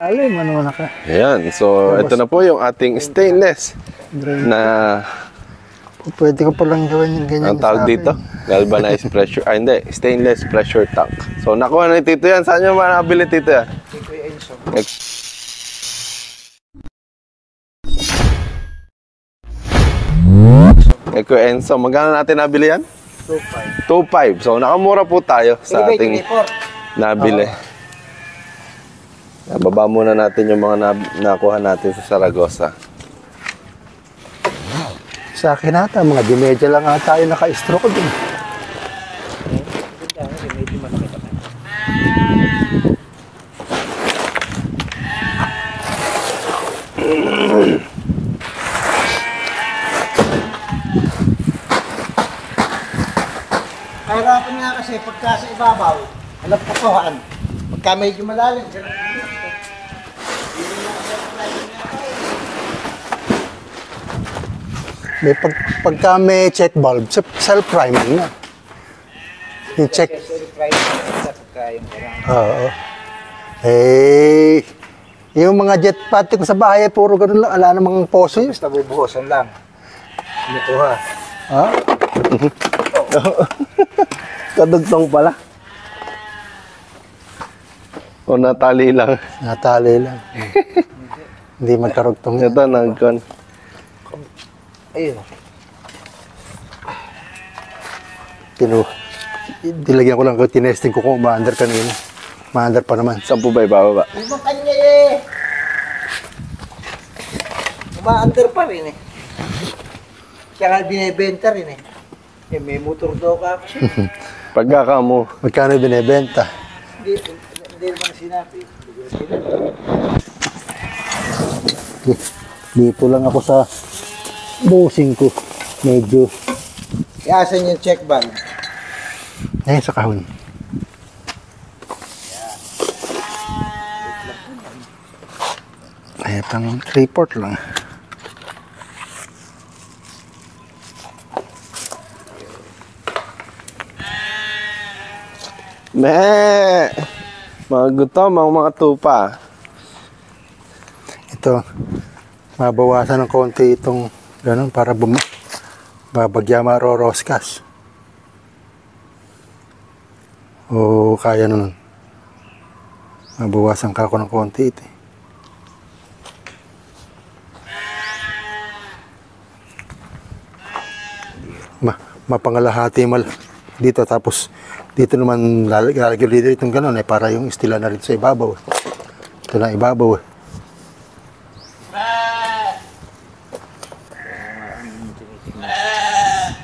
Alim, ano na ka? Ayan, so ito na po yung ating stainless na pwede ko palang gawin yung ganyan. ang tawag dito, galvanized pressure, hindi, stainless pressure tank. So nakuha na ni Tito yan. Saan nyo makakabili, Tito yan? Eko Enso, magkano natin nabili yan? 2.5. So nakamura po tayo sa ating nabili. Baba muna natin yung mga nakuha natin sa Zaragoza. Sa akin ata, mga dimedya lang ata yung naka-stroke din. Kahirapan nga kasi pagka sa ibabaw, alam potohan. Pagka medyo malalim, Pagka may check valve, self-priming na. Yung check. Oo. Yung mga jet pati ko sa bahay, puro ganun lang. Ala namang poso yun. basta bubuhosan lang. Kinukuha. Ha? Kadugtong pala. O natali lang. Natali lang. Hindi magkarugtong yan. Ito, nagkon. Ayun. Dilagyan ko lang, tinesting ko kung umaandar kanina. Umaandar pa naman. Saan po ba ibababa? Ibang kanya eh. Umaandar pa rin eh. Siya nga binibenta rin eh. May motor daw ka kasi. Pagkaka mo. Magkano binibenta? Hindi naman sinabi. Dito lang ako sa busing ko. Medyo. Iasan yung check valve. Ayun sa kahon. Ay, pang report lang. Mga gutom, mga tupa. Ito, mabawasan ng konti itong ganun para babagya maroroskas. O kaya nun. Mabawasan ka ako ng konti ito. Mapangalahati dito, tapos dito naman lalagyan dito itong ganun para yung istila na rin sa ibabaw. Ito na ibabaw.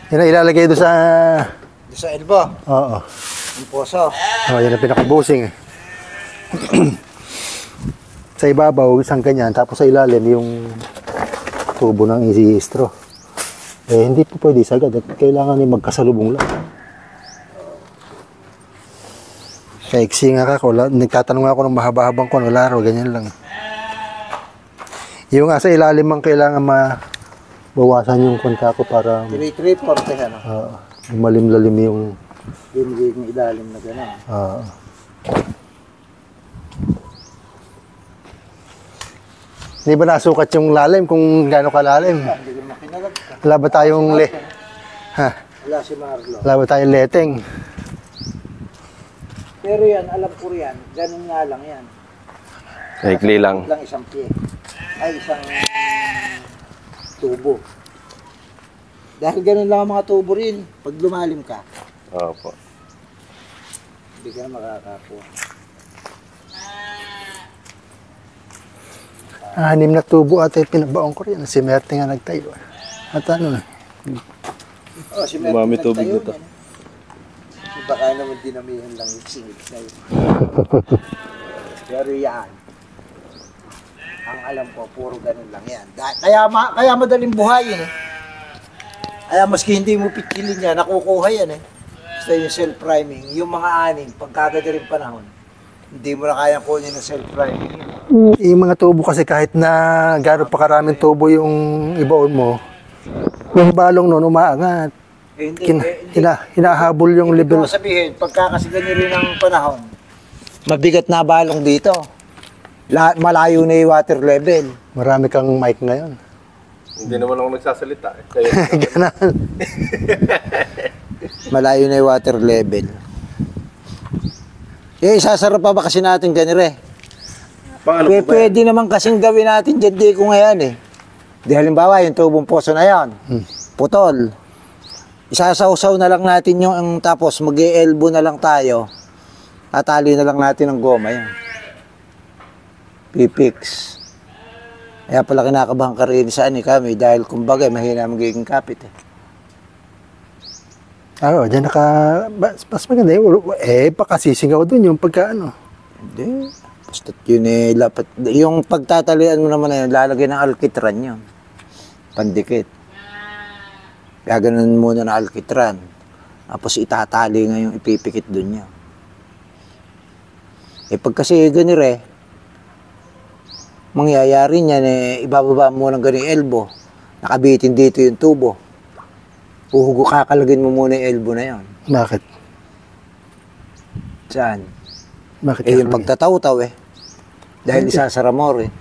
Yan ang ilalagay doon sa... Doon sa elbow. Oo. Yung poso. Yan ang pinakabusing. Sa ibabaw, isang ganyan. Tapos sa ilalim, yung tubo ng easy straw. Hindi po pwede sagad. Kailangan yung magkasalubong lang. Kaiksi nga ako. Nagtatanong ako ng mahaba-habang ko. Laro, ganyan lang. Yung nga sa ilalim ang kailangan bawasan yung konta ko para 3-3-40 ano? malim-lalim yung yung ilalim na gano'n. Hindi ba nasukat yung lalim kung gaano kalalim? Hindi ko makinalag ka. Wala ba tayong Wala si Marlo. wala ba tayong leteng? Pero yan, alam ko yan. Ganun nga lang yan. Maikli lang. Lang isang pie. Ay, isang tubo. Dahil ganun lang ang mga tubo rin. Pag lumalim ka, Opo. hindi ka na makakakuha. 6 na tubo at pinabaon ko rin. Si Merte nga nagtayo. At ano na? Oh, si Mami tubig nito. Baka naman dinamihan lang yung singit na yun. Pero yan, ang alam ko, puro ganun lang yan. Kaya madaling buhayin eh. Kaya maski hindi mo pitilin yan, nakukuha yan eh. Basta yung self-priming, yung mga anim, pagkagada rin panahon, hindi mo na kayang kunin ng self-priming. Yung mga tubo kasi kahit na gano'n pa karaming tubo yung ibaon mo, yung balong nun umaangat. Hinahabol yung level. Ito sabihin, pagka kasi ganyan rin ang panahon, mabigat na balong dito. Malayo na yung water level. Marami kang mic ngayon. Hindi naman ako nagsasalita. Kayo. Ganun. Malayo na yung water level. Isasarap pa ba kasi natin ganire? Paano po ba yan? Pwede naman kasing gawin natin dyan, di ko ngayon eh. Di halimbawa, yung tubong poso na yan. Putol. Isasawsaw na lang natin yung tapos mag-e-elbow na lang tayo. Tatali na lang natin ng goma yan. Pipix. Kaya pala kinakabahan ka rin saan kami dahil kumbaga mahina magiging kapit eh. Oo, dyan mas maganda baka sisingaw dun yung pagka ano. Hindi. Basta yun lapat. Yung pagtatalian mo naman na yun, lalagay ng alkitran yun. Pandikit. Gaganon muna ng alkitran. Tapos itatali nga yung ipipikit dun niya. Pag kasi ganire, mangyayari niyan ibababa mo ng ganyung elbow. Nakabitin dito yung tubo. Kakalagin mo muna yung elbow na yun. Bakit? Saan? Bakit yung pagtataw-taw Dahil isasara mo rin.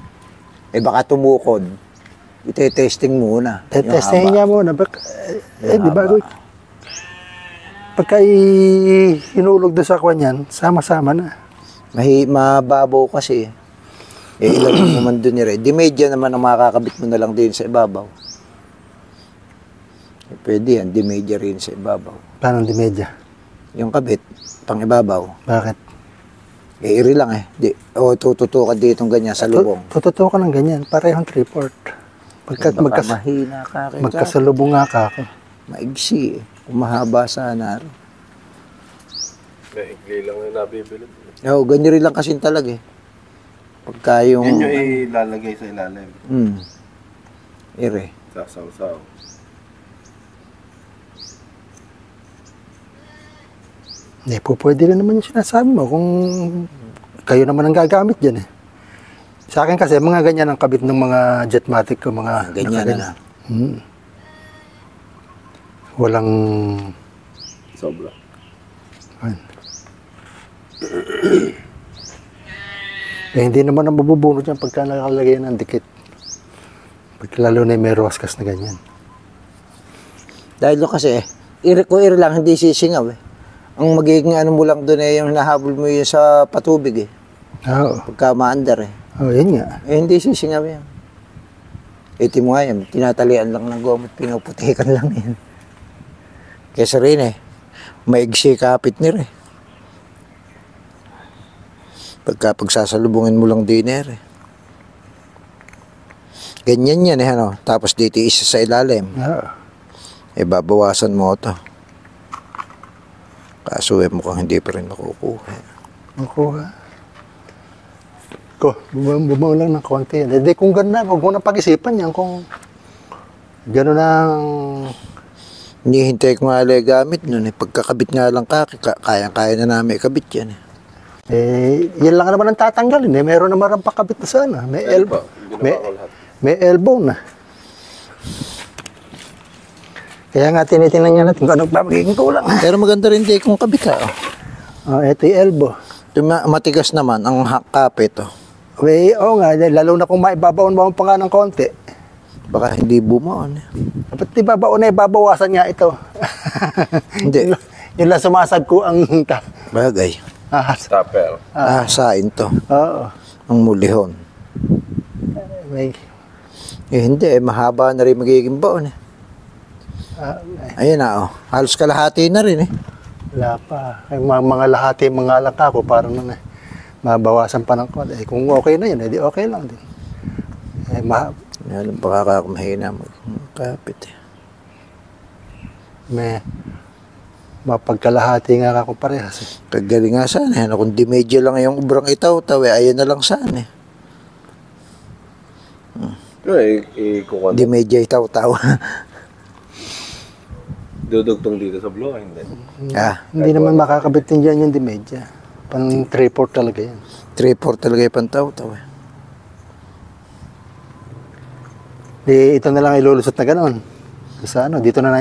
Baka tumukod. Ite-testing muna. Testingin niya muna. Di ba? Pagka hinulog doon sa kwan yan, sama-sama na. Mababaw kasi. Ilagay mo man doon Di medya naman ang makakabit mo na lang din sa ibabaw. Pwede yan. Di medya rin sa ibabaw. Paano di medya? Yung kabit, pang ibabaw. Bakit? Iri lang tututukan dito ganyan sa lubong. Tututukan ng ganyan. Parehong 3/4. Mahina ka. Magkasalubong nga ka ako. Maigsi Kung mahaba sana. Maigli lang yung nabibili. Ganyan rin lang kasi talaga Pagka yung... Yan yung ilalagay sa ilalim. Ire. Sasaw-saw. Pwede rin naman yung sinasabi mo kung kayo naman ang gagamit dyan Sa akin kasi, mga ganyan ang kabit ng mga Jetmatic ko, mga ganyan na. Walang... Sobra. Hindi naman ang mabubunod yan pagka nakalagay ng dikit. Lalo na may roskas na ganyan. Dahil kasi, iri lang, hindi sisingaw Ang magiging ano mo lang doon yung nahabol mo yun sa patubig Oo. Pagka maandar Yun nga. hindi sisingaw yan. Mo nga yan, tinatalian lang ng gomot, pinuputikan lang yan. Kesa rin maigsi kapit ni Pagka pagsasalubungin mo lang din Ganyan yan Tapos dito isa sa ilalim. Oo. Babawasan mo ito. Kaso mukhang hindi pa rin nakukuha. Nakuha. Bumaw lang ng konti. Hindi, kung gano'n huwag mo na pag-isipan yan. Kung gano'n ang... Hinihintay ko nga gamit nun Pagkakabit nga lang kaya na namin ikabit yan yan lang naman ang tatanggalin Meron naman ang pakabit na sana. May elbow. May elbow na. Kaya nga tinitingnan niya natin kung anong magiging kulang. Pero maganda rin kung kabit Ito yung elbow. Matigas naman ang kapit nga, lalo na kung maibabaon mo pa nga ng konti. Baka hindi bumaon Dapat ibabaon ibabawasan nga ito. Hindi. Yun lang sumasag ko ang... Bagay. Tupper. Sain to. Oo. Ang mulihon. Hindi mahaba na rin magiging baon Ayun halos kalahati na rin Wala pa. Mga lahati, mga alak ako, parang mabawasan pa ng konti. Kung okay na yun, edi okay lang din. Baka mahina magkapit mapagkalahati nga ako parehas Kagaling nga sana kung di medyo lang yung ubrang itaw-taw ayun na lang sana Di medyo itaw-taw Dudugtong dito sa blow, hindi. Hindi naman makakabit din dyan yung dimedya. Pang 3/4 talaga yan. 3/4 talaga yung pantaw-taw Ito na lang ilulusot na gano'n. Sa ano, dito na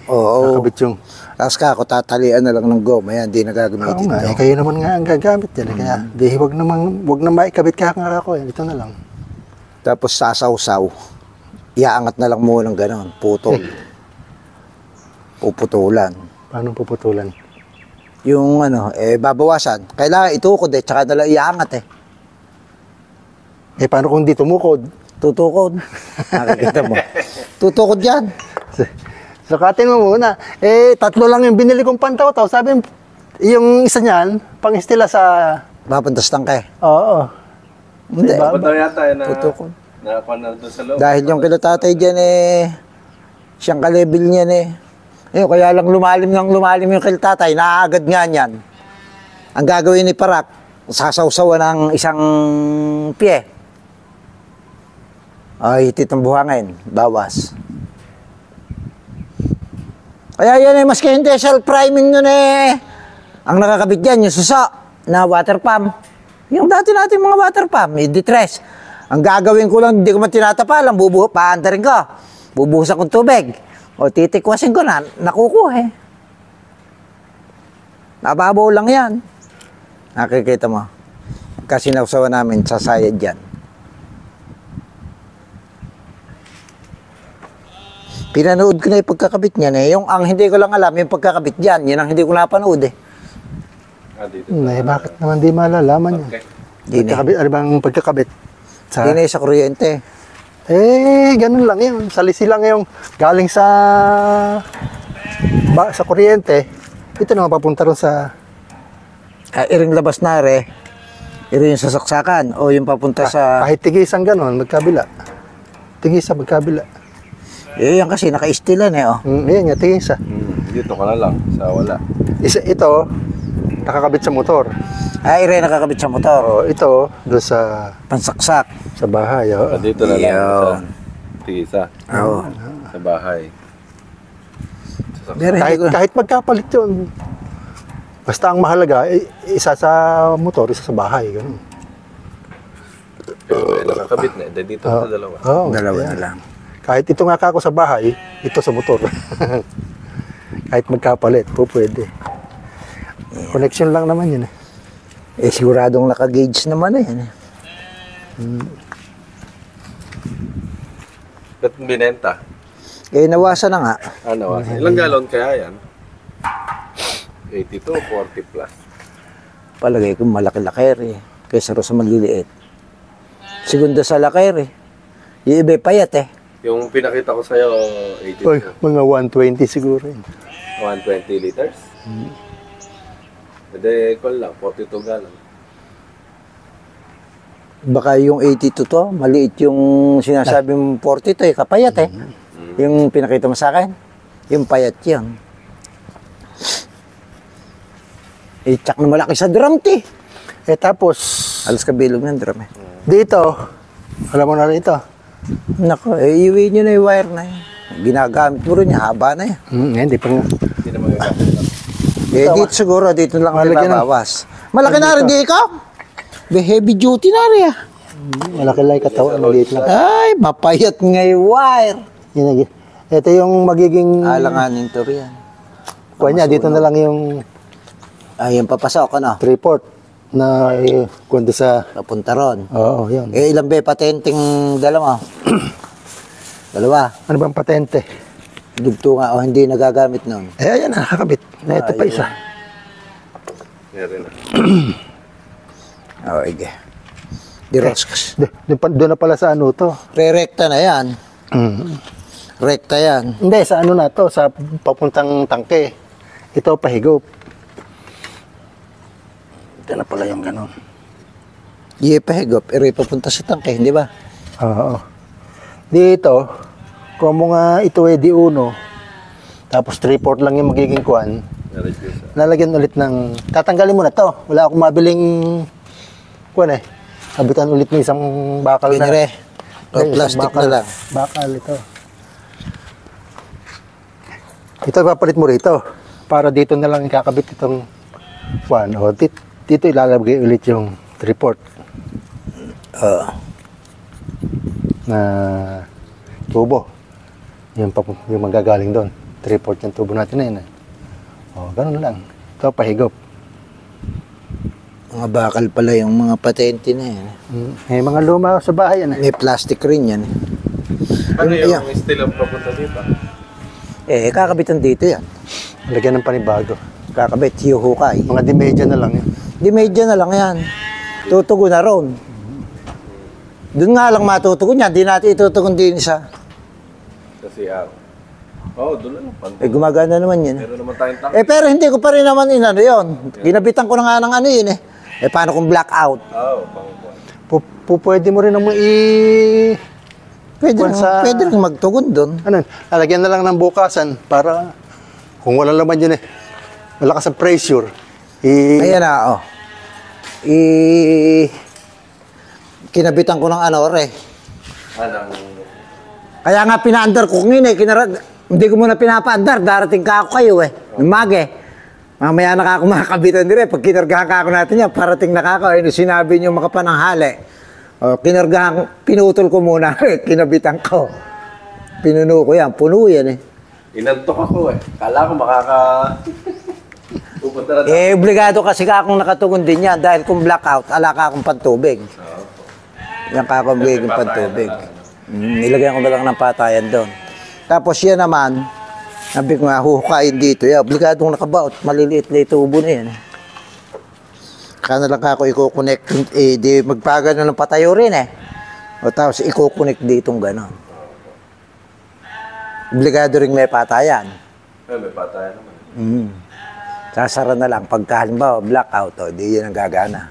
Oo. nakabit yung... Tapos ako tatalian na lang ng goma. Yan, di Oo nagagamitin nga, to. kayo naman nga ang gagamit yan. Kaya, di, wag na maikabit ka nga ako. Dito na lang. Tapos sasawsaw. Iaangat na lang muna ng ganon. Putol. Puputulan. Paano puputulan? Yung ano, babawasan. Kailangan itukod tsaka na lang iaangat Paano kung di tumukod? Tutukod. Nakikita mo. Tutukod yan. Sukatin mo muna. 3 lang yung binili kong pantaw-taw. Sabi, yung isa niyan, pang-istila sa... Mapuntas tangke. Oo. Hindi. Dapat daw yata na Tutukod. nakakuha na doon sa loob. Dahil yung kinatatay dyan siyang ka-level niyan kaya lang lumalim yung kinatatay, naaagad nga niyan. Ang gagawin ni Parak, sasawsawan ng isang pie. Ay, hitit ng buhangin, bawas. Kaya yan maski hindi self-priming nun ang nakakabit dyan, yung suso na water pump. Yung dati natin mga water pump, i-detress. Ang gagawin ko lang, hindi ko man tinatapalan, paandarin ko. Bubuhusan kong tubig. O titikwasin ko na, nakukuha Nababaw lang yan. Nakikita mo. Kasi nausawa namin, sasayad dyan. Pinanood ko na yung pagkakabit niyan Yung ang hindi ko lang alam, yung pagkakabit dyan, yun ang hindi ko napanood Dito. Bakit naman di malalaman yan? Okay. Di na. Pagkakabit, ano bang pagkakabit? Di na sa kuryente. Ganun lang yun. Salisi lang yung galing sa kuryente. Ito naman papunta ron sa... Iring labas na iring yung sasaksakan o yung papunta sa... Kahit tigisan ganun, magkabila. Tigisa, magkabila. Yan kasi naka-istilan Ayan nga, tigisa. Dito ka na lang, sa wala. Ito, nakakabit sa motor. Iring nakakabit sa motor. Ito, doon sa Pansaksak. sa bahay. Dito na lang Yo. sa tigisa. Oo. Sa bahay. Pero hindi ko... Kahit magkapalit yun. Basta ang mahalaga, isa sa motor, isa sa bahay. Ganun. Nakakabit na. Dito sa dalawa. Dalawa ayan. na lang. Kahit ito nga kako sa bahay, ito sa motor. Kahit magkapalit, pwede. Connection lang naman yun Siguradong naka-gauge naman Ba't binenta? Nawasan na nga. Ano? Ilang galon kaya yan? 82, 40 plus. Palagay ko malaki-laki kaysa ro sa maliliit. Segunda sa laki Yung iba payat Yung pinakita ko sa'yo, 82. Oy, mga 120 siguro yun. 120 liters. Hindi, call lang, 42 gallon. Baka yung 82 to, maliit yung sinasabi mong 40 to kapayat Yung pinakita mo sa akin, yung payat yun. Tsak na malaki sa drum Tapos, Alas kabilog ng drum dito, alam mo na rin ito. Nako, iuwi nyo na yung wire na yun. Ginagamit mo rin yung haba na yan. Hindi pa nga. Hindi na magagamit lang. Dito siguro, dito lang ang Malaki na. babawas. Malaki na rin di ikaw. Heavy duty na rin Malaki lang yung katawan, maliit lang. Ay, mapayat nga yung wire. Ito yung magiging... Alanganin to rin. Kuha niya, dito na lang yung Ay, yung papasok, 3/4 na kundi sa... Papunta ron. Oo, yun. Ilang ba patenting dalawa? Dalawa. Ano bang patente? Dugto nga o hindi nagagamit nun. Ayan, nakakabit. Ito pa isa. Meron na. Ige. Di Roscas. Doon na pala sa ano to. Re-recta na yan. Rekta yan. Hindi, sa ano na to, sa papuntang tangke. Ito, pahigop. Ito na pala yung gano'n. Pahigop. Papunta sa tangke, di ba? Oo. Dito, kung mga ito di uno, tapos 3/4 lang yung magiging kuan, lalagyan ulit ng, tatanggalin mo na to. Wala akong mabiling kuan sabitan ulit ng isang bakal na. Pinire. O Isang plastic bakal, na lang. Bakal ito. Ito papalit mo rito. Para dito na lang ikakabit itong kuan. O, dito ilalagay ulit yung 3/4 na tubo. yung magagaling doon. 3/4 yung tubo natin na yun. O, ganun lang. Ito, pahigop. Mga bakal pala yung mga patente na yan. May mga luma sa bahay yan. May plastic rin yan. Ano yung steel ang papunta dito? Kakabitan dito yan. Lagyan ng panibago. Kakabit, hukay. Mga dimedya na lang yan. Di medyo na lang yan. Tutugon na ron. Doon nga lang matutugon yan. Di natin itutugon din isa. Kasi doon lang. Gumagana naman yun. Meron naman tayong tank. Pero hindi ko pa rin naman inano yun. Ginabitan ko na nga ng ano yun eh. Paano kung blackout? Pwede mo rin naman Pwede rin magtugon doon. Ano, lalagyan na lang ng bukasan para kung wala laman yun malakas ang pressure. Ayan na, kinabitan ko ng Kaya nga pina-under ko hindi ko muna pinapa-under, darating ka ako kayo mamaya na ako makakabitan dire. Pag kinargahan ka ako natin yan, parating na ako. Sinabi niyo makapananghali. Pinutol ko muna, kinabitan ko. Pinuno ko yan, puno yan Inantok ako Kala ko pupunta na obligado kasi ka akong nakatugon din yan dahil kung blackout, ala ka akong pantubig. Yan ka akong biging pantubig. Nilagyan ko na lang ng patayan doon. Tapos yan naman, sabi ko nga, huhukain dito. Obligadong nakabaot, maliliit na tubo na yan. Kaya na lang ako i-connect, di magpagano ng patayo rin O tapos i-connect ditong gano'n. Obligado rin may patayan. May patayan naman. Sasara na lang. Pagka halimbawa, blackout, di yan ang gagana.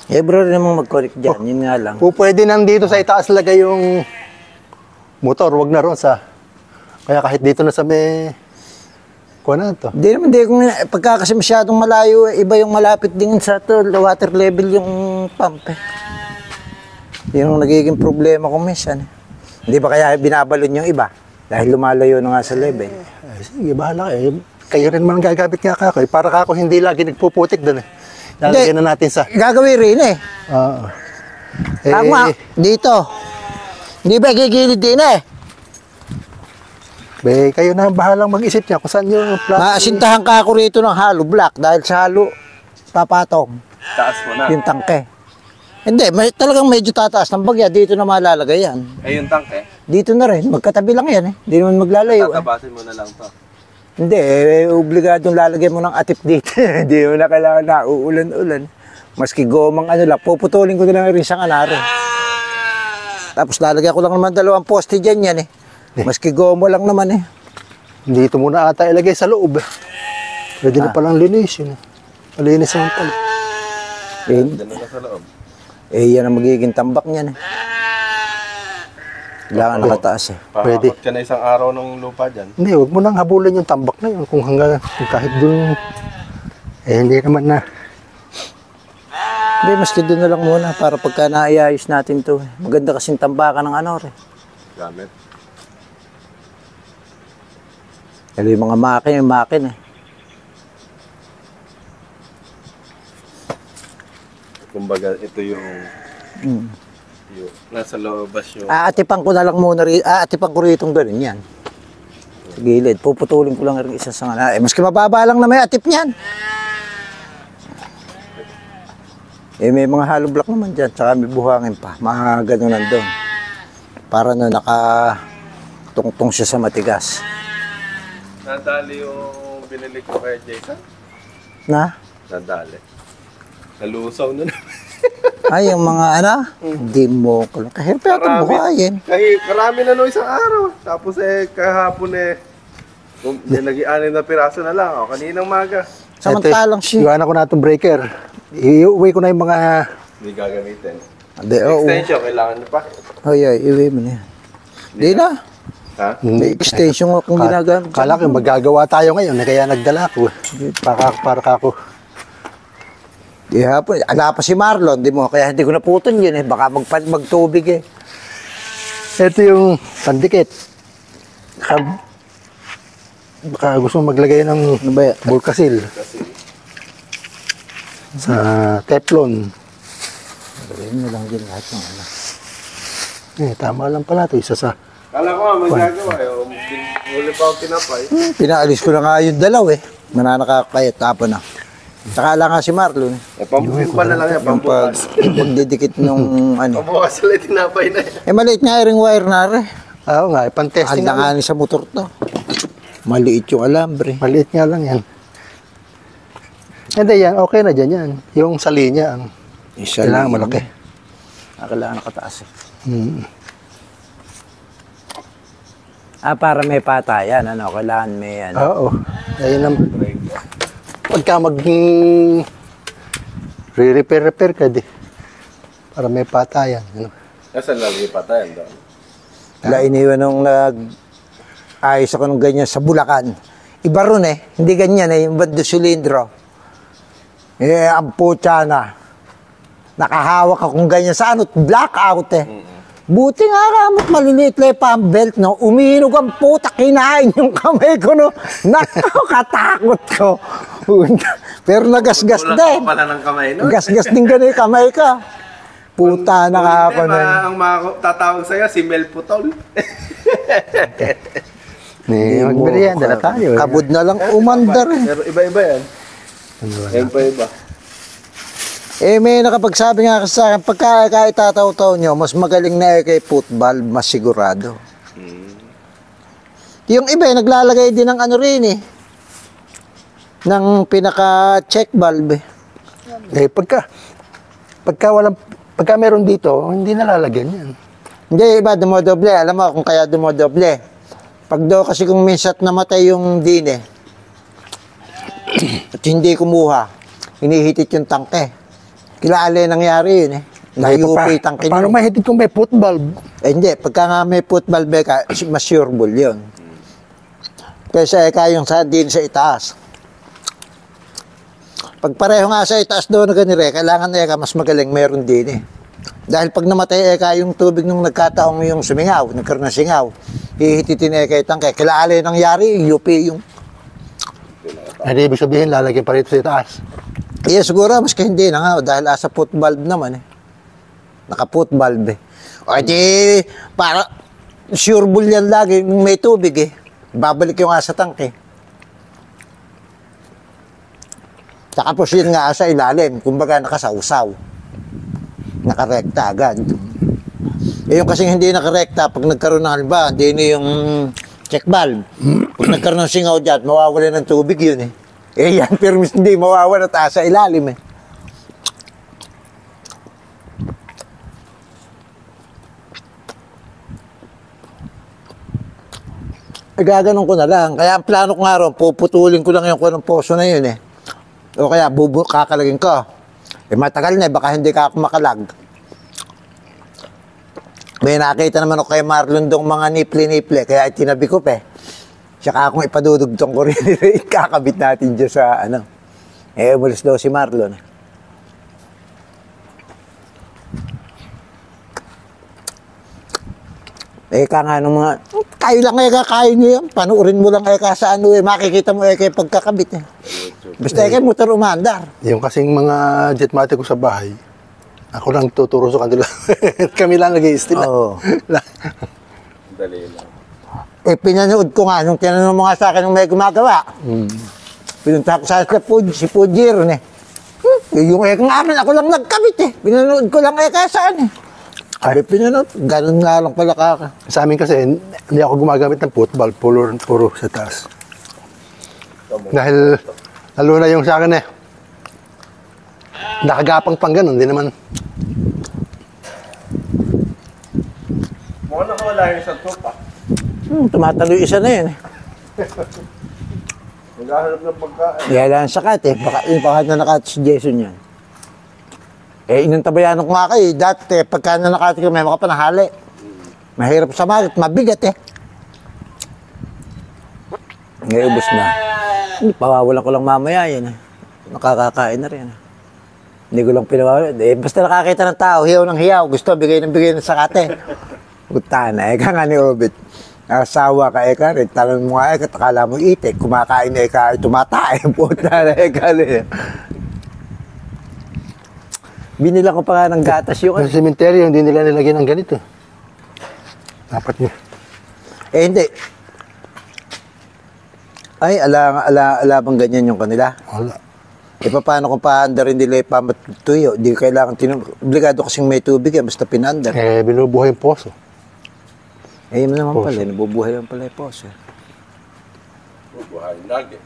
Bro rin namang mag-connect dyan, yun nga lang. Pwede nang dito sa itaas lagay yung motor, wag na ron sa... Kaya kahit dito na sa may... Kuha to. Hindi kung pagka kasi masyadong malayo, iba yung malapit din sa water level yung pump Yun ang nagiging problema ko minsan. Hindi ba kaya binabalon yung iba? Dahil lumalayo na nga sa level. Sige, bahala kayo rin man gagabit nga kako. Para kako hindi lagi nagpuputik doon Lalagyan na natin sa... Gagawin rin Oo. Tama, dito. Hindi ba gigilid din kayo na bahalang mag-isip niya kung saan yung plastic. Maasintahan ka ako rito ng hollow block dahil sa hollow papatong. Taas mo na. Yung tangke. Hindi, talagang medyo tataas ng bagya. Dito na malalagay yan. Yung tangke? Dito na rin. Magkatabi lang yan Hindi naman maglalayo. Tatabasin mo na lang to. Hindi, obligadong lalagay mo ng atip dito. Hindi mo na kailangan na uulan-ulan. Maski gomang lang, puputulin ko na lang rin sa kanaro. Tapos lalagyan ko lang naman 2 poste dyan yan Maski gomo lang naman Dito muna ata ilagay sa loob Pwede na palang linisin Malinis naman pala. Diyan na sa loob. Yan ang magiging tambak niyan Kailangan nakataas Pwede. Pahakot ka na isang araw ng lupa dyan. Hindi, huwag mo nang habulin yung tambak na yun. Kung kahit dun, hindi naman na. Hindi, maski doon na lang muna para pagka naiayos natin to Maganda kasing tambakan ng Gamit. Yung mga makin Kumbaga, ito yung nasa loobas yung... Aatipan ko na lang muna aatipan ko rito ganun yan. Sa gilid. Puputulin ko lang rin isa sa maski mababa lang na may atip niyan. May mga hollow block naman dyan. Tsaka may buhangin pa. Mga ganun nandun. Para nakatungtong siya sa matigas. Nadali yung binili ko kay Jason? Nadali. Nalusaw na naman. Ay, yung mga hindi mo ko lang. Kahit itong buhayin. Karami na isang araw. Tapos kahapon nilagi-anin na piraso na lang. Kaninang maga. Samantalang siya. Iwanan ko na itong breaker. Iuwi ko na yung mga... Hindi gagamitin. Extension, kailangan niyo pa. Iuwi mo na yan. Hindi na. Ha? May extension akong ginagamit. Kala ko magagawa tayo ngayon. Kaya nagdala ko. Para kako. Di hapon. Ala pa si Marlon. Di mo. Kaya hindi ko naputol yun Baka magtubig Ito yung pandikit. Baka gusto maglagay ng bulkasil. Sa Teflon. Gawin mo lang din lahat ng tama lang pala ito. Isa sa Kala ko nga, may gagawa. Huli pa ako tinapay. Pinaalis ko na nga yung dalaw eh. Mananakakayat, tapon na. Saka lang nga si Marlon. Pambuka na lang yan, pambukas. Pagdidikit nung ano. Pambukas ulit tinapay na yan. Maliit nga ring wire na rin. Oo nga, pan-testing nga. Alanganin sa motor to. Maliit yung alambre. Maliit nga lang yan. Hindi yan, okay na dyan yan. Yung sa linya, ang kailangan malaki. Kailangan nakataas eh. Hmm. Para may patayan, ano? Kailangan may ano. Oo. Ayun ang... Pagka re-repair ka di. Para may patayan. Ano? Nasaan lalagay patayan doon? Wala iniwan nung ayos ako ng ganyan sa Bulacan. Iba ron eh. Hindi ganyan eh. Yung bando silindro. Ang putya na. Nakahawak akong ganyan sa ano. Blackout eh. Buti nga kamot maliliit lang pa ang belt, no? Umihinog ang puta, kinain yung kamay ko, no? Naku, katakot ko. Pero nagasgas din. Pala ng kamay, no? Gasgas din ganun yung kamay ka. Puta, nakakapon na. Ang tatawag sa'yo, si Mel Putol. Magmerienda na tayo. Kabud na lang umandar eh. Pero iba-iba yan. Yan pa iba. May nakapagsabi nga sa akin, pagka itataw-taw nyo, mas magaling na kay football, mas sigurado. Yung iba, naglalagay din ng ano rin eh. Ng pinaka-check valve eh. Pagka meron dito, hindi nalalagyan yan. Hindi, iba, dumodoble. Alam mo kung kaya dumodoble. Pag daw kasi kung minsan namatay yung dine, at hindi kumuha, hinihitit yung tangke. Kilala nangyari yun eh. Nayupi tangke nyo. Paano mahitit kung may foot valve? Hindi, pagka nga may foot valve ka, mas sureball yun. Kaysa yung sa din sa itaas. Pag pareho nga sa itaas doon na ganire, kailangan mas magaling meron din eh. Dahil pag namatay yung tubig nung nagkataong yung sumingaw, nagkaroon ng singaw, hihititin yung tangke. Kilala nangyari, yung UP yung... Hindi, ibig sabihin, lalagyan pa rito sa itaas. Siguro, maski hindi na nga, dahil asa foot valve naman eh. Naka-foot valve eh. O di, para sureball yan lagi, may tubig eh. Babalik yung asa tangke. Tapos yun nga sa ilalim, kumbaga nakasawsaw. Nakarekta agad. Yung kasing hindi nakarekta, pag nagkaroon ng halba, hindi na yung check valve. Pag nagkaroon ng singaw dyan, mawawala ng tubig yun eh. Yan, pero hindi mawawala taas sa ilalim eh. Gaganon ko na lang. Kaya ang plano ko nga ron, puputulin ko lang yung kunong poso na yun eh. O kaya kakalagin ko. Matagal na eh, baka hindi ka ako makalag. May nakita naman ako kay Marlon dong mga niple-niple, kaya itinabi ko pa eh. Saka akong ipadudugtong ko rin, kakabit natin dyan sa ano. Umalis daw si Marlon. Nga nung mga, kayo lang kakain nyo yan. Panuurin mo lang sa ano eh, makikita mo kay pagkakabit eh. Basta kay motor umandar. Yung kasing mga jetmatic ko sa bahay, ako lang tuturo sa kanila. Kami lang nag-i-steal. Oo. Dali lang. Pinanood ko nga, nung tinanong mo nga sa akin nung may gumagawa. Pinunta ko sa si Pujir eh. Yung nga amin, ako lang nagkabit eh. Pinanood ko lang saan eh. Sabi pinanood, ganun nga lang pala kaka. Sa amin kasi, hindi ako gumagamit ng football, puro sa taas. Dahil, lalo na yung sa akin eh. Nakagapang pang ganun, hindi naman. Mukhang nakawala yung sa tupa. Tumatalo yung isa na yun eh. Maghahanap ng pagkain. Kailangan sakat eh. Baka na nakat si Jason yan. Inantabayan ko nga kayo. Dati, pagka na nakati ko, may makapanahali. Mahirap sa marit, mabigat eh. Ngayon, ubos na. Pawawalan ko lang mamaya yan eh. Nakakakain na rin. Hindi ko lang pinawawalan. Basta nakakita ng tao, hiyaw ng hiyaw. Gusto, bigay ng sakate. Puta na, nga ni Obit. Asawa ka rin, tanong mo nga akala mo itik, kumakain na tumatae, puta na Binila ko pa nga ng gatas yung Sa sementeryo, hindi nila nilagyan ng ganito. Dapat nyo. Hindi. Ay, ala bang ganyan yung kanila? Wala. Paano kung paandarin nila ipamatuyo? Di kailangan obligado kasing may tubig basta pinandar. Binubuhay yung poso. Yun naman pala, nabubuhay lang pala yung poso. Buhay lagi.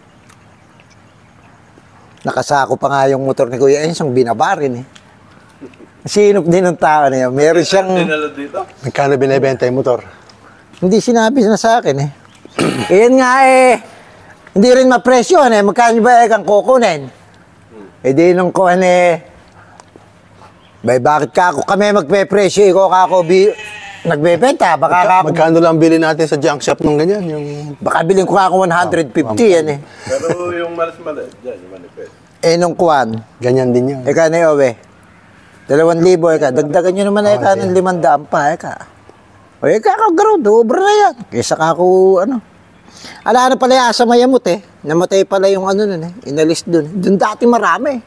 Nakasako pa nga yung motor ni Kuya Ensong, binabarin Sinop din ng tao na yan. Meron siyang... Dinala dito? Magkano binibenta yung motor? Hindi sinabi na sa akin Yan nga hindi rin mapresyo magkano ba kang kukunin? Di nung kuhan bakit kami magpe-presyo, ikaw nagbebenta, Magkano lang bilhin natin sa junk shop nung ganyan? Baka bilhin ko ako 150 yan Pero yung malas-malas, dyan, yung manifest. Nung kuhan. Ganyan din yun. Eka na 2,000 dagdagan nyo naman ng 500 pa kagaro, dobra na yan. Kaysa ala pala yung asa mayamot namatay pala yung inalis dun dati marami.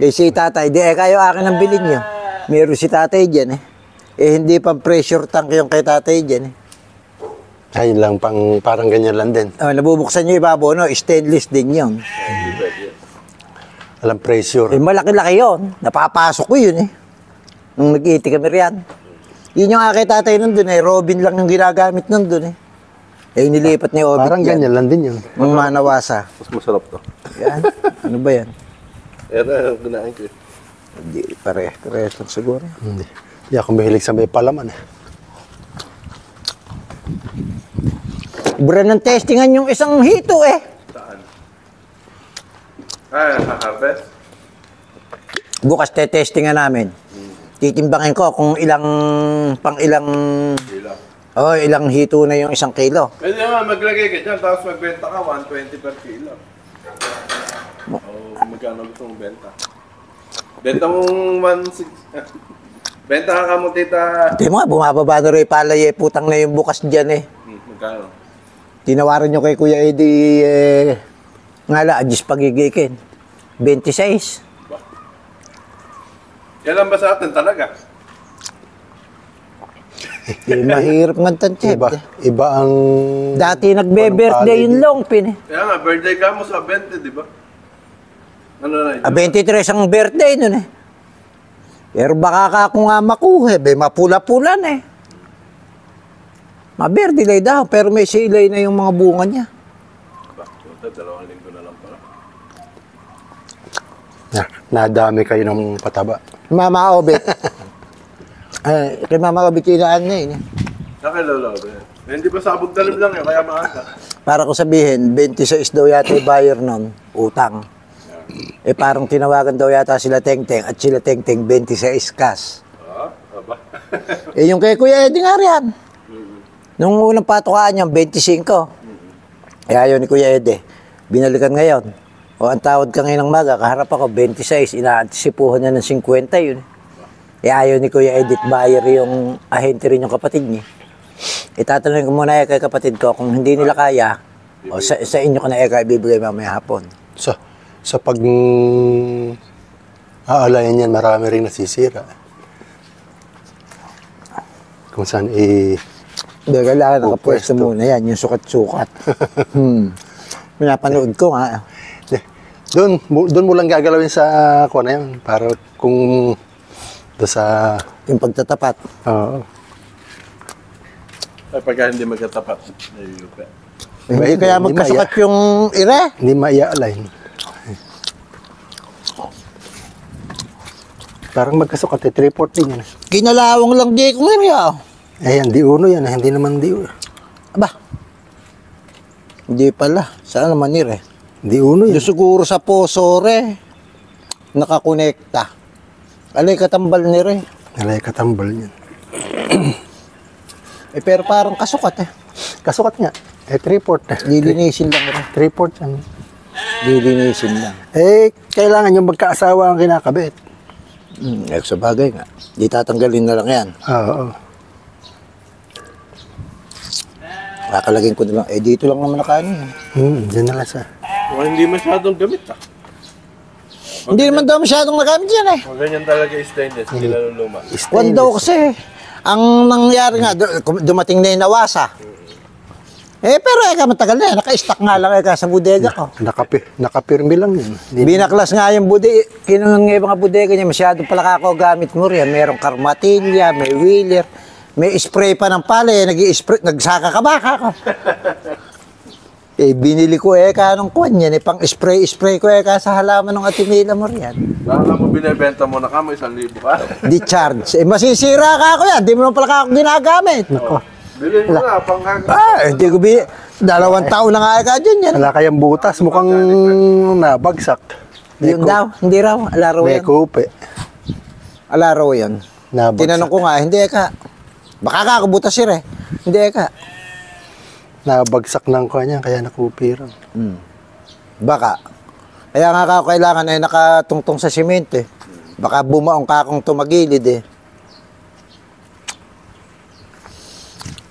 Si tatay, kayo akin ang bilhin nyo. Meron si tatay dyan hindi pang pressure tank yung kay tatay dyan Ay lang, parang ganyan lang din. Nabubuksan nyo ibabaw, stainless din yun. Alam pressure. Malaki-laki yun. Napapasok ko yun Nung nag-iiti kami riyan. Yun yung kay tatay nandun Robin lang yung ginagamit nandun nilipat ni Obit parang ganyan lang din yun. Yung manawasa. Mas masarap to. Yan. Ano ba yan? Era, gunahin ko Hindi, parehas lang siguro. Hindi ako mahilig sa may palaman Bura ng testingan yung isang hito Saan? Harvest? Bukas testingan namin. Titimbangin ko kung ilang Kilo. ilang hito na yung 1 kilo. Pwede naman maglagay ka dyan, tapos magbenta ka 120 per kilo. Magkano gusto mong benta? Benta mong 160. Benta ka mo, tita. Hindi mo bumababa na rin palay putang na yung bukas dyan Magkano? Tinawaran nyo kay Kuya Eddie adjust pagigikin. 26. Kailan ba sa atin talaga? Mahirap nga tansya. Iba ang Dati nagbe-birthday yung Longpin Kaya nga, birthday ka mo sa 20, di ba? Ano na yun? 23 ang birthday nun Pero baka ka ako nga makuha mapula-pula na Mabirthday lang daw, pero may silay na yung mga bunga niya. Puta, 2 linggo na lang pala. nadami kayo ng pataba. Mama Obet. Kay Mama Obet inaan na Nakilala ko yan. Hindi ba sabog dalim lang yun, kaya maanta? Para ko sabihin, 26 daw yata yung buyer nun, utang. Parang tinawagan daw yata sila Teng-Teng at sila Teng-Teng 26 cash. Aba. Yung kay Kuya Eddie nga riyan. Nung unang patukaan niya, 25. Ayaw ni Kuya Eddie. Binalikan ngayon. Ang tawad ka ngayon ng maga, kaharap ako, 26. Inaantisipuhan niya ng 50 yun. Ayaw ni Kuya Edith buyer yung ahente rin yung kapatid niya. Itatanong ko muna kay kapatid ko kung hindi nila kaya, sa inyo ko na ibibigay mamaya hapon. Sa pag aalayan yan, marami rin nasisira. Kung saan Kailangan nakapwesto muna yan, yung sukat-sukat. Pinapanood ko nga. Doon mo lang gagalawin sa kuha na yun. Para kung doon sa... Yung pagtatapat. Oo. Pagka hindi magkatapat, nayuyupa. Hindi kaya magkasukat yung ire. Hindi maia-align. Parang magkasukat 3/4 din yan. Kinalawang lang di kong ire. Ayan, di uno yan. Hindi naman di uno. Aba. Hindi pala. Saan naman ire? Di uno yan. Yung siguro sa poso re. Nakakonekta. Alay katambal ni re. Alay katambal yan. Pero parang kasukat Kasukat nga. 3/4. Lilinisin lang re. 3/4 yan. Lilinisin lang. Kailangan yung magkaasawa ang kinakabit. Sa bagay nga. Di tatanggalin na lang yan. Oo. Kakalagin ko na lang. Dito lang naman nakaano. Diyan na lang sa... Hindi masyadong gamit Hindi naman daw masyadong nagamit yan Ganyan talaga yung stainless, hindi lalo luma. One daw kasi. Ang nangyari nga, dumating na yung nawasa. Pero matagal na yan. Naka-stack nga lang sa bodega ko. Nakapirmi lang yun. Binaklas nga yung bodega. Kinunang yung mga bodega niya, masyado pala kako gamit mo riyan. Merong karmatilya, may wheeler, may spray pa ng pala. Nag-i-spray, nagsaka ka baka ko. Binili ko nung kuwan yan. Pang spray ko sa halaman ng Atimila mo riyan. Baka mo binibenta mo na ka, may 1,000 ka. Di charge. Masisira ka ako yan. Di mo naman pala kako ginagamit. Nako. Bilhin mo na, panghagas. Hindi ko 2 taon na nga ka dyan yan. Wala kayang butas, mukhang nabagsak. Yun daw, hindi raw. Alaro May yan. kupe. Alaro yan. Nabagsak. Tinanong ko nga, hindi ka. Baka ka ako butas sir Hindi ka. Nabagsak ng kanya, kaya nakupi raw. Baka. Kaya nga ako kailangan nakatungtong sa simento Baka bumaong ka akong tumagilid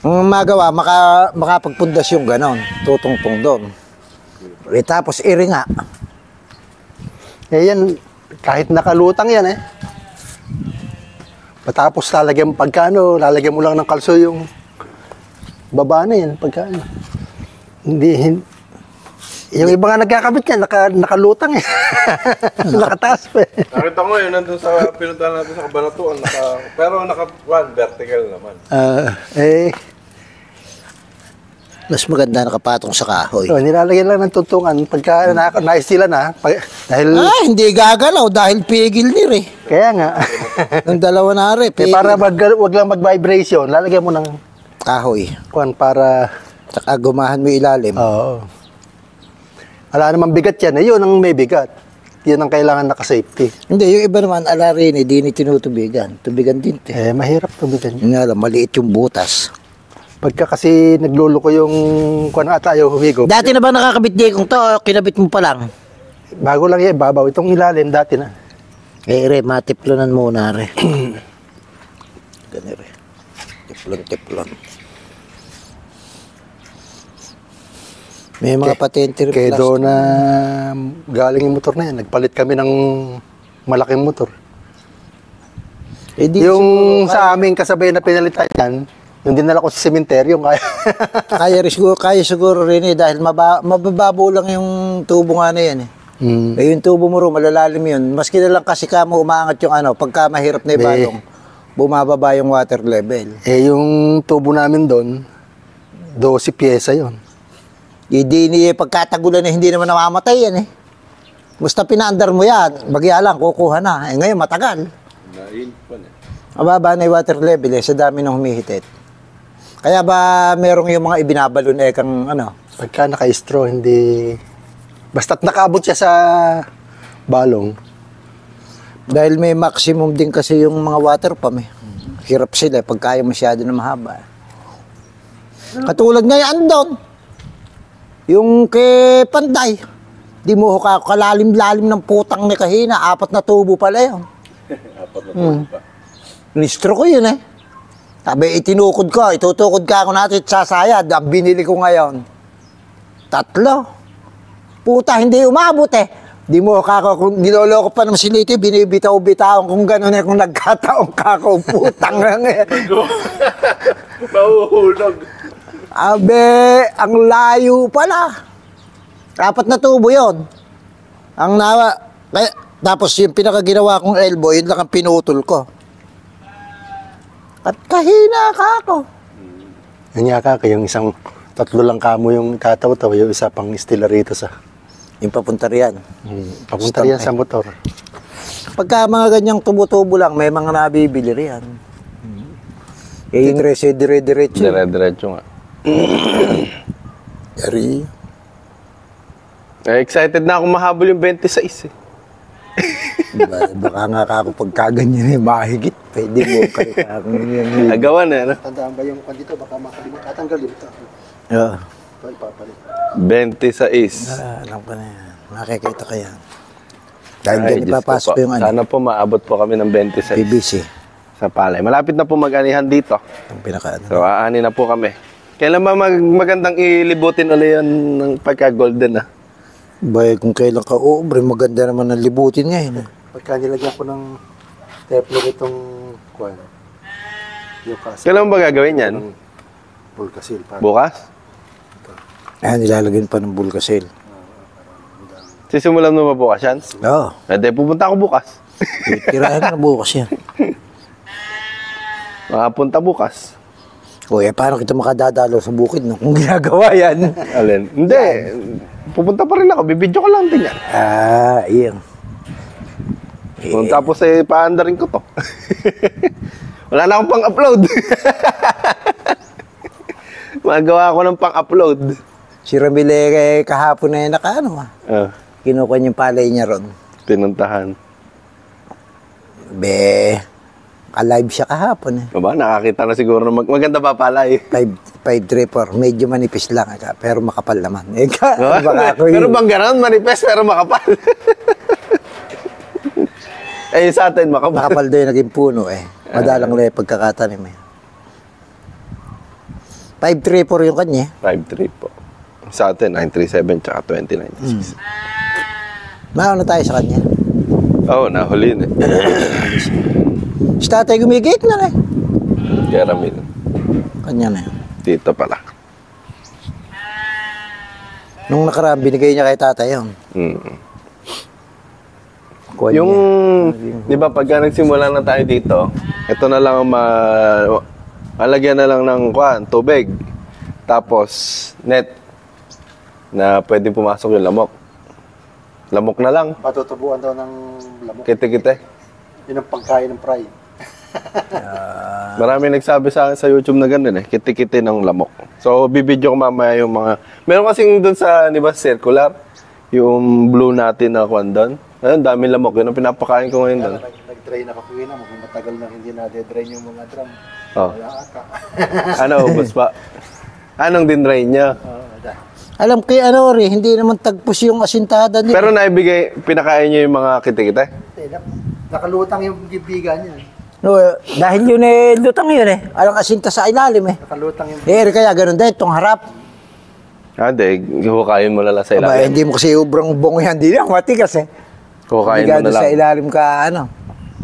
Ang magawa, makapagpundas yung ganon. Tutungtong doon. Tapos nga. Yan, kahit nakalutang yan Patapos lalagyan lalagyan mo lang ng kalso yung baba na yan, pagkano. Hindi, yung iba nga nagkakabit yan, nakalutang Nakataas pa Nakita ko yun, nandun sa pinuntahan natin sa Kabanatuan, pero vertical naman. Mas maganda nakapatong sa kahoy. Nilalagyan lang ng tuntungan pagka naistila na. Dahil, hindi gagalaw dahil pigil ni kaya nga. Ang dalawa na Para wag lang mag-vibration, lalagyan mo ng kahoy. Para Saka gumahan mo ilalim. Oo. Wala namang bigat yan. Yun ang may bigat. Yun ang kailangan naka-safety. Hindi, yung iba naman, rin, di ni tinutubigan. Tubigan din. Mahirap tubigan yun. Yun nga lang, maliit yung butas. Pagka kasi nagluluko yung tayo humigo. Dati na ba nakakabit di kung to, kinabit mo pa lang? Bago lang yan, babaw. Itong ilalim, dati na. Matiplonan muna, Ganun, Tiplon. May mga patente rin. Kaya doon na galing yung motor na yan. Nagpalit kami ng malaking motor. Yung sa aming kasabay na pinalitan yan, yung dinala ko sa sementeryo, Kaya siguro rin dahil mabababo lang yung tubo nga na yan yung tubo mo rin, malalalim yun. Maski na lang kasi ka mo umaangat yung pagka mahirap na ibalong, bumababa yung water level. Yung tubo namin doon, 12 pyesa yun. Hindi pagkatagulan na hindi naman namamatay yan Basta pinaandar mo yan, bagya lang, kukuha na. Ngayon matagal. Mababa na yung water level sa dami ng humihitit. Kaya ba merong yung mga ibinabalon kang Pagka naka-straw, hindi... Basta't nakaabot siya sa balong. Dahil may maximum din kasi yung mga water pump Hirap sila pagka yung masyado na mahaba. Katulad ngayon doon. Yung kay Panday. Di mo kalalim-lalim ng putang ni kahina. 4 na tubo pala yun. 4 na tubo pa. Nistro ko yun Sabi, itutukod ka ako natin sasayad. Ang binili ko ngayon, 3. Puta, hindi umabot Di mo niloloko pa ng siliti, binibitaw-bitaw kung gano'n kung nagkataong kako, putang Mahuhulog. Ang layo pala. 4 na tubo yun. Tapos yung pinakaginawa kong elbow, yun lang ang pinutol ko. At kahina ka ako. Yan nga yung isang 3 lang kamo yung tataw-taw, yung isa pang stila rito sa... Yung papunta riyan. Papunta riyan sa motor. Pagka mga ganyang tubo-tubo lang, may mga nabibili riyan. Yung dire-diretso. Dire-diretso nga. Excited na akong mahabol yung 26 Baka nga ako pagkaganyan mahigit. Pwede mo kayo yung... Agawan Tandaan ba yung dito? Baka makalimut. Tatanggal dito. Yeah. 26. Alam ko na yan. Makikita ka yan. Dahil dyan ipapasok yung Sana po maabot po kami ng 26. PBC. Sa palay. Malapit na po mag-anihan dito. Ang pinaka So, aani na po kami. Kailan ba magandang ilibutin ulit yan ng pagka-golden Bay, kung kailan ka, maganda naman ang libutin ngayon. Pagka nilagyan ko ng teflon itong Yung kasi, Kailan ba gagawin yan? Bulkasil. Bukas? Ayan, nilalagyan pa ng bulkasil. Sisimulan mo ba bukas yan? Oo. Hindi, pupunta ako bukas. Tirahan na bukas yan. Makapunta bukas. O, paano kita makadadalo sa bukid no? Kung ginagawa yan. Alin? Hindi. Pupunta pa rin ako. Bibidyo ko lang din yan. Iyan. Tapos paandarin ko to. Wala na akong pang-upload. Magawa ko ng pang-upload. Si Ramile kahapon na yun kinukuha yung palay niya ron. Pinuntahan. Ka-live siya kahapon Aba, nakakita na siguro na maganda pa pala 5-3-4. Medyo manipis lang pero makapal naman. Pero bang gano'n? Manifest pero makapal. Sa atin makapal. Makapal doon yung naging puno Madalang lang yung pagkakatanim 5-3-4 yung kanya 5-3 po. Sa atin, 937 tsaka 2096. Mauna tayo sa kanya. Oo, nahuli na. Si tatay gumigit na Garamil. Kanya na yun. Dito pala. Nung nakaraan, binigay niya kay tatay yun. Kuha Yung, niya. di ba, pagka nagsimula na tayo dito, ito na lang ang malagyan na lang ng tubig. Tapos, net na pwedeng pumasok yung lamok. Lamok na lang. Patutubuan daw ng lamok. Kite-kite. Yun ang pagkain ng pride. Marami nagsabi sa akin sa YouTube na gano'n kite-kite ng lamok. So, bibidyo ko mamaya yung mga... Meron kasing doon sa, di ba, circular, yung blue natin na kwan doon. Ayun, daming lamok. Yun ang pinapakain ko ngayon doon. Nag-dry na kapuwi na. Kung matagal na hindi na-dry yung mga drum. Oh. Wala ata. Ubos pa. Anong dinray niya? Alam kay hindi naman tagpos yung asintada niya. Pero naibigay, pinakain niyo yung mga kite-kite? Nakalutang yung gibigan niya. No, dahil yun lutang yun Alang asinta sa ilalim Nakalutang yung... kaya ganun din, itong harap. Hindi, hukayin mo na lang sa ilalim. Hindi mo kasi ubrang bong yan, hindi na matigas Hukayin mo na lang. sa ilalim ka,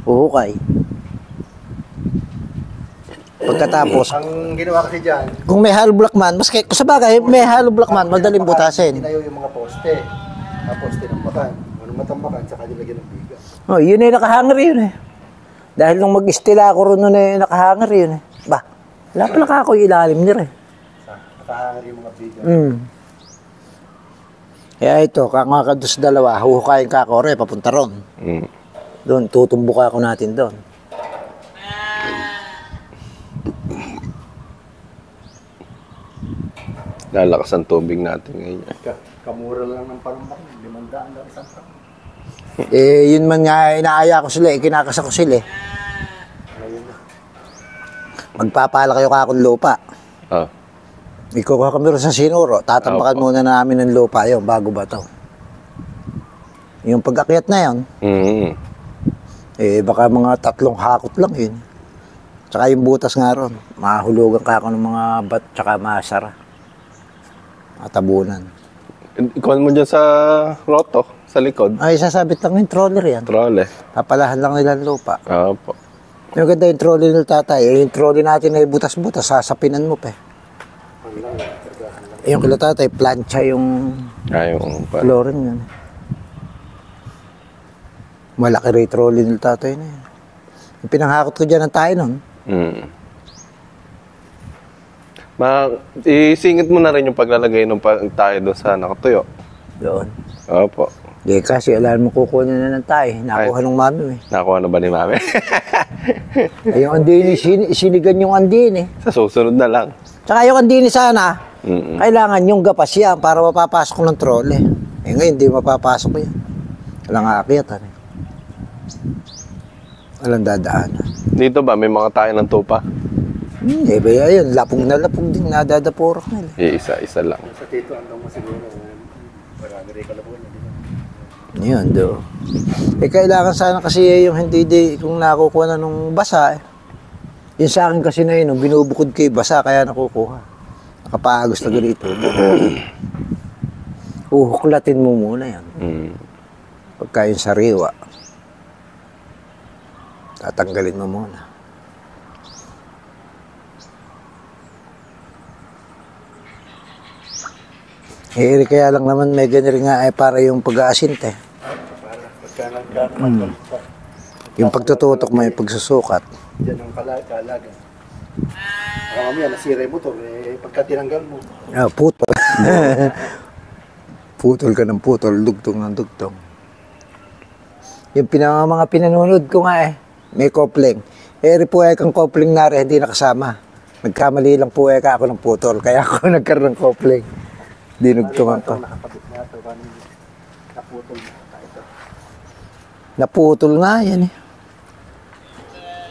uhukay. Pagkatapos, Ang ginawa kasi dyan, kung may hollow block man, maski, sa bagay, may hollow block man, madaling butasin. tinayo yung mga poste. Mga poste ng bakan. Ano matambakan, saka nilagyan ng biga. Oh, yun nakahanger yun Dahil nung mag-istila ako ron nun nakahanger yun Ba, wala pala ka ako ilalim niya Nakahangar yung mga biga. Kaya ito, kakakados dalawa, huhukayin ka ako papunta ron. Doon, tutumbok ako natin doon. Lalakas ang tubig natin ngayon. Kamura lang ng parumbak. 500 lang isang truck. Yun man nga, inaaya ko sila kinakasa ko sila Magpapala kayo kakong lupa. Ikukuha kami rin sa sinuro. Tatambakan muna namin ng lupa yun bago ba to. Yung pag-akyat na yun, baka mga 3 hakot lang yun. Tsaka yung butas nga ron, mahulugan ka ako ng mga bat tsaka masara. Matabunan. Ikuhan mo dyan sa roto, sa likod. Ay, sasabit lang yung troller yan. Trolle. Papalahan lang nila ng lupa. Opo. Yung ganda yung trolley nila tatay. Yung trolley natin ay butas-butas, sasapinan mo pa Yung kila tatay, plancha yung Yung flooring yun. Malaki rin trolley nila tatay na yun. Yung pinanghakot ko dyan ng tayo nun. Isingit mo na rin yung paglalagay ng tayo doon sa nakatuyo. Doon. Opo. Di kasi alam mo kukuha na ng tayo. Nakuha ng mami Nakuha na ba ni mami? Ay, yung andini, sinigan yung andini. Sa susunod na lang. Tsaka yung andini sana, kailangan yung gapas yan para mapapasok ng trolley. Ngayon, hindi mapapasok yan. Walang aakyat. Walang dadaanan. Dito ba, may mga tayo ng tupa? Ayun, lapong na lapong din, nadadaporok nila. Isa lang. Sa tito, andong mo siguro. Marami rin kalabon. Yun, do. Kailangan sana kasi yung hindi kung nakukuha na nung basa. Yung sa akin kasi na yun, binubukod kay basa, kaya nakukuha. Nakapagos na ganito. Uhuklatin mo muna yan. Pagka yung sariwa, tatanggalin mo muna. Kaya lang naman may ganyan nga ay para yung pag-aasinte. Yung pagtututok mo, yung pagsusukat. Yan ang kalaga. Mamaya nasira yung motor, pagka tinanggal mo. Putol. Putol ka ng putol, dugtong ng dugtong. Yung mga pinanonood ko nga may coupling. Po kang coupling na rin, hindi nakasama. Nagkamali lang po ako ng putol, kaya ako nagkaroon ng coupling. Dinugtungan ko. Naputol nga yan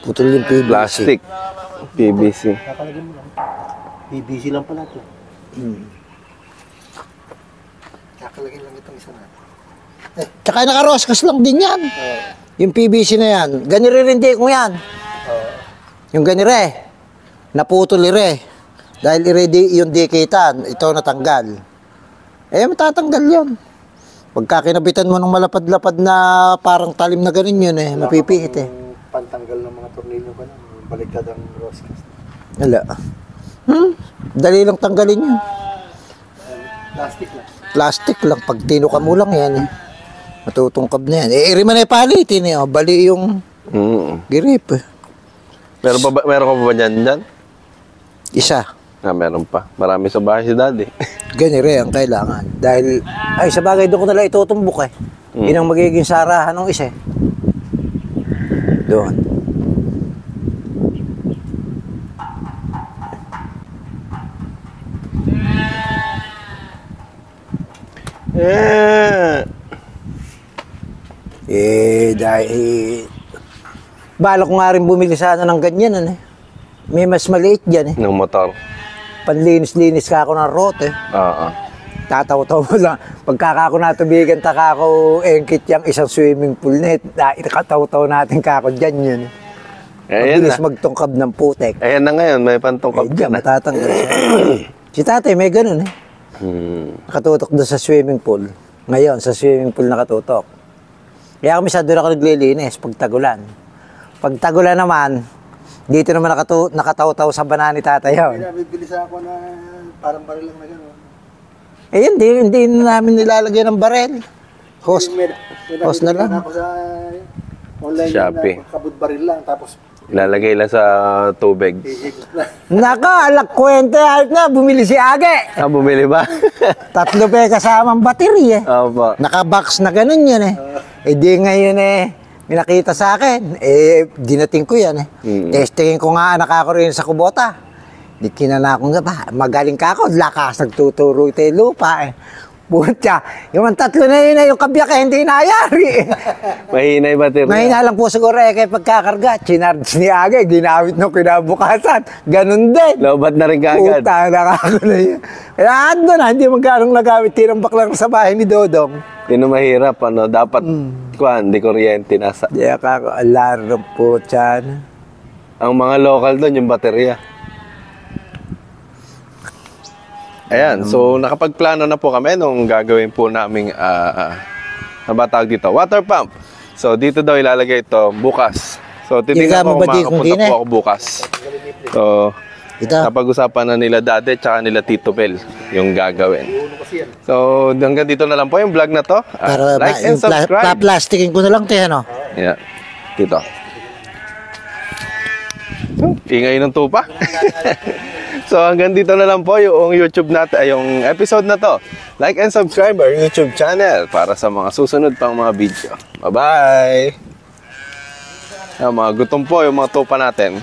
Putol yung PVC. Plastic. PVC. Kakalagyan mo lang. PVC lang pala ito. Kakalagyan lang itong isa natin. Tsaka naka-roscas lang din yan. Yung PVC na yan. Ganirindi ko yan. Yung ganire. Naputol dahil yung dikitan. Ito natanggal. Matatanggal yun. Pagka kinabitan mo ng malapad-lapad na parang talim na ganun yun mapipihit Pantanggal ng mga tornilyo ka na. Baligtad ang roscas. Wala. Dali lang tanggalin yun. Plastic lang. Plastic lang. Pag tinuka mo lang yan matutungkab na yan. Iri man palitin bali yung grip. Meron ka pa ba dyan? Isa. Meron pa. Marami sa bahay si Daddy. Ganire ang kailangan. Dahil, sa bagay doon ko nalang itutumbok Yun ang magiging sarahan ng isa Doon. Dahil balak ko nga rin bumili sana ng ganyan May mas maliit dyan Ng motor. Panlinis-linis ka ako ng rote. Oo. Tataw-taw mo lang. Pagkaka ako natubigan, taka ako engkit yung isang swimming pool net. Ikataw-taw natin ka ako dyan yun. Mabilis magtungkab ng putek. Ayan na ngayon, may pantungkab dyan, matatanggal siya. Si tatay may ganun Nakatutok doon sa swimming pool. Ngayon, sa swimming pool nakatutok. Kaya kami doon ako naglilinis pag tagulan. Pag tagulan naman, dito naman nakataw-taw sa banana ni tatay yun. Bibili sa ako na parang baril lang na gano'n. Hindi namin nilalagyan ng baril. Hose na lang. Ako sa online Shopee. na kabud baril lang tapos Ilalagay lang sa tubig. Naka, kwente na, bumili si Age. Bumili ba? 3 kasamang battery Opo. Naka-box na ganun yun di ngayon may nakita sa akin. Dinating ko yan Testingin ko nga anak ako rin sa Kubota. Di kinanakong nga ba, magaling ka ako, lakas nagtuturo ito yung lupa Puta, yung 3 na yun yung kabyak hindi nayari Mahina yung battery. Mahina lang po siguro kaya pagkakarga, chinarge ni Age, ginamit nung kinabukasan. Ganun din. Lobat na rin kaagad. Puta, nakako na yun. Kaya doon hindi magkanong nagamit, tinambak lang sa bahay ni Dodong. Yun ang mahirap, dapat, di kuryente nasa. Di ako, alarm po, tiyan. Ang mga local doon, yung baterya. Ayan, so nakapagplano na po kami nung gagawin po naming, nabatawag dito, water pump. So dito daw ilalagay ito bukas. So titignan ko kung makakapunta po ako bukas. So, napag-usapan na nila Dade tsaka nila Tito Bel yung gagawin. So hanggang dito na lang po yung vlog na to. Like and subscribe. Plastikin ko na lang tayo, Yeah, dito. Ingay ng tupa. So hanggang dito na lang po yung YouTube natin, yung episode na to. Like and subscribe our YouTube channel para sa mga susunod pang mga video. Bye-bye! Mga gutom po yung mga tupa natin.